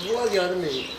Bu yarım değil.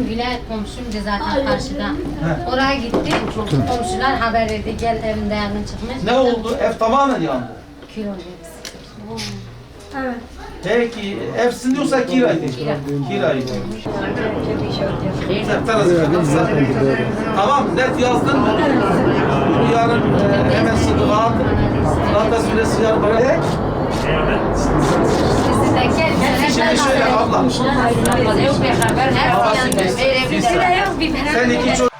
Güne komşum da zaten karşıda. Oraya gitti. Komşular haber verdi. Gel evinde yangın çıkmış. Ne oldu? Ev tamamen yandı. Kül oldu hepsi. Evet. Peki ev sizin yoksa kiraydı? Kiraydı. Tamam net yazdın mı? Yarın hemen sıkı al. Hatta süresi yarın bana. Sizden gel. Şimdi şöyle abla. Yok bir haber. Her yanında. Sen iki çocuk.